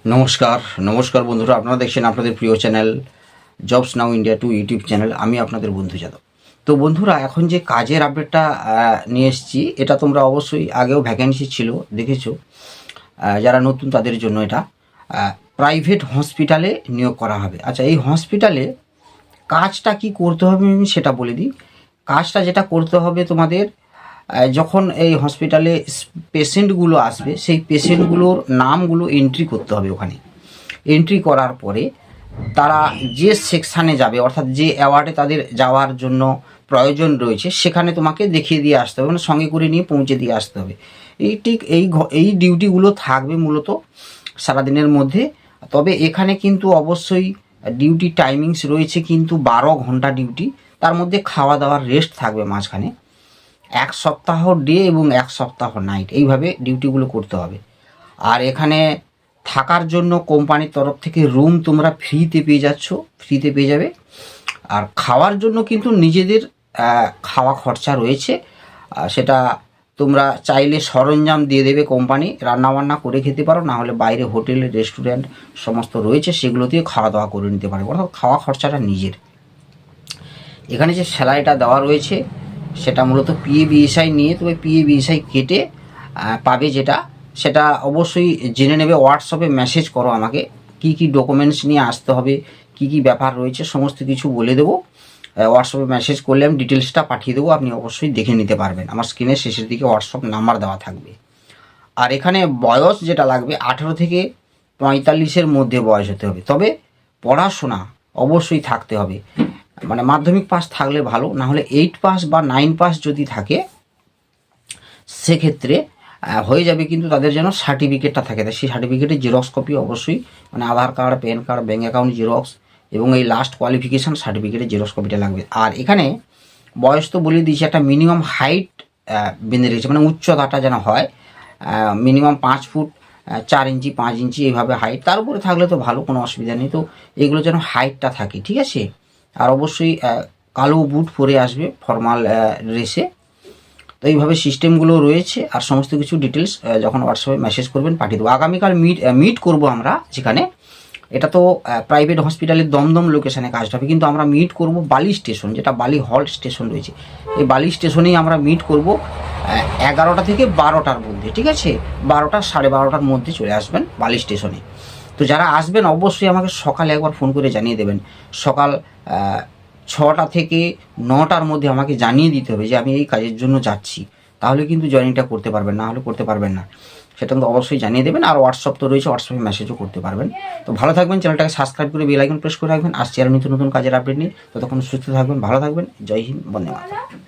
নমস্কার নমস্কার বন্ধুরা, আপনারা দেখছেন আপনাদের প্রিয় চ্যানেল জবস নাও ইন্ডিয়া 2 ইউটিউব চ্যানেল। আমি আপনাদের বন্ধু যাদব। তো বন্ধুরা, এখন যে কাজের আপডেটটা নিয়ে এসেছি, এটা তোমরা অবশ্যই আগেও ভ্যাকেন্সি ছিল দেখেছো। যারা নতুন তাদের জন্য এটা প্রাইভেট হসপিটালে নিয়োগ করা হবে। আচ্ছা, এই হসপিটালে কাজটা কি করতে হবে আমি সেটা বলে দিই। কাজটা যেটা করতে হবে তোমাদের, যখন এই হসপিটালে পেশেন্টগুলো আসবে, সেই পেশেন্টগুলোর নামগুলো এন্ট্রি করতে হবে। ওখানে এন্ট্রি করার পরে তারা যে সেকশানে যাবে, অর্থাৎ যে অ্যাওয়ার্ডে তাদের যাওয়ার জন্য প্রয়োজন রয়েছে, সেখানে তোমাকে দেখিয়ে দিয়ে আসতে হবে, মানে সঙ্গে করে নিয়ে পৌঁছে দিয়ে আসতে হবে। এই ঠিক এই ডিউটিগুলো থাকবে মূলত সারাদিনের মধ্যে। তবে এখানে কিন্তু অবশ্যই ডিউটি টাইমিংস রয়েছে, কিন্তু 12 ঘন্টা ডিউটি। তার মধ্যে খাওয়া দাওয়ার রেস্ট থাকবে মাঝখানে। 1 সপ্তাহ ডে এবং 1 সপ্তাহ নাইট, এইভাবে ডিউটিগুলো করতে হবে। আর এখানে থাকার জন্য কোম্পানির তরফ থেকে রুম তোমরা ফ্রিতে পেয়ে যাবে। আর খাওয়ার জন্য কিন্তু নিজেদের খাওয়া খরচা রয়েছে। সেটা তোমরা চাইলে সরঞ্জাম দিয়ে দেবে কোম্পানি, রান্নাবান্না করে খেতে পারো, না হলে বাইরে হোটেল রেস্টুরেন্ট সমস্ত রয়েছে, সেগুলো দিয়ে খাওয়া দাওয়া করে নিতে পারো, অর্থাৎ খাওয়া খরচাটা নিজের। এখানে যে স্যালারিটা দেওয়া রয়েছে সেটা মূলত পিএবিএসআই নিয়ে, তবে পিএবিএসআই কেটে পাবে যেটা, সেটা অবশ্যই জেনে নেবে। হোয়াটসঅ্যাপে মেসেজ করো আমাকে, কি কি ডকুমেন্টস নিয়ে আসতে হবে, কি কি ব্যাপার রয়েছে সমস্ত কিছু বলে দেবো। হোয়াটসঅ্যাপে মেসেজ করলে আমি ডিটেলসটা পাঠিয়ে দেবো, আপনি অবশ্যই দেখে নিতে পারবেন। আমার স্ক্রিনের শেষের দিকে হোয়াটসঅ্যাপ নাম্বার দেওয়া থাকবে। আর এখানে বয়স যেটা লাগবে 18 থেকে 45-এর মধ্যে বয়স হতে হবে। তবে পড়াশোনা অবশ্যই থাকতে হবে, মানে মাধ্যমিক পাস থাকলে ভালো, না হলে 8 পাস বা 9 পাস যদি থাকে সেক্ষেত্রে হয়ে যাবে। কিন্তু তাদের যেন সার্টিফিকেটটা থাকে, সেই সার্টিফিকেটের জেরক্স কপি অবশ্যই, মানে Aadhaar card, PAN card, bank account xerox এবং এই লাস্ট কোয়ালিফিকেশান সার্টিফিকেটের জেরক্স কপিটা লাগবে। আর এখানে বয়স তো বলে দিয়েছি, একটা মিনিমাম হাইট বেঁধে রেখেছে, মানে উচ্চতাটা যেন হয় মিনিমাম 5 ফুট 4 ইঞ্চি 5 ইঞ্চি এইভাবে হাইট। তার উপরে থাকলে তো ভালো, কোনো অসুবিধা নেই। তো এগুলো যেন হাইটটা থাকে, ঠিক আছে। আর অবশ্যই কালো বুট পরে আসবে ফর্মাল ড্রেসে। তো এইভাবে সিস্টেমগুলো রয়েছে। আর সমস্ত কিছু ডিটেলস যখন হোয়াটসঅ্যাপে মেসেজ করবেন পাঠিয়ে দেবো। আগামীকাল মিট করব আমরা যেখানে, এটা তো প্রাইভেট হসপিটালের দমদম লোকেশানে কাজটা হবে, কিন্তু আমরা মিট করব বালি স্টেশন, যেটা বালি হল্ট স্টেশন রয়েছে, এই বালি স্টেশনেই আমরা মিট করব 11টা থেকে 12টার মধ্যে, ঠিক আছে। 12টা 12:30টার মধ্যে চলে আসবেন বালি স্টেশনে। তো যারা আসবেন অবশ্যই আমাকে সকালে একবার ফোন করে জানিয়ে দেবেন। সকাল 6টা থেকে 9টার মধ্যে আমাকে জানিয়ে দিতে হবে যে আমি এই কাজের জন্য যাচ্ছি, তাহলে কিন্তু জয়েনিংটা করতে পারবেন, না হলে করতে পারবেন না। সেটা কিন্তু অবশ্যই জানিয়ে দেবেন। আর হোয়াটসঅ্যাপ তো রয়েছে, হোয়াটসঅ্যাপে মেসেজও করতে পারবেন। তো ভালো থাকবেন, চ্যানেলটাকে সাবস্ক্রাইব করে বেল আইকন প্রেস করে রাখবেন। আসছে আর নতুন নতুন কাজের আপডেট নিয়ে। ততক্ষণ সুস্থ থাকবেন, ভালো থাকবেন। জয় হিন্দ, বন্দে মাতরম।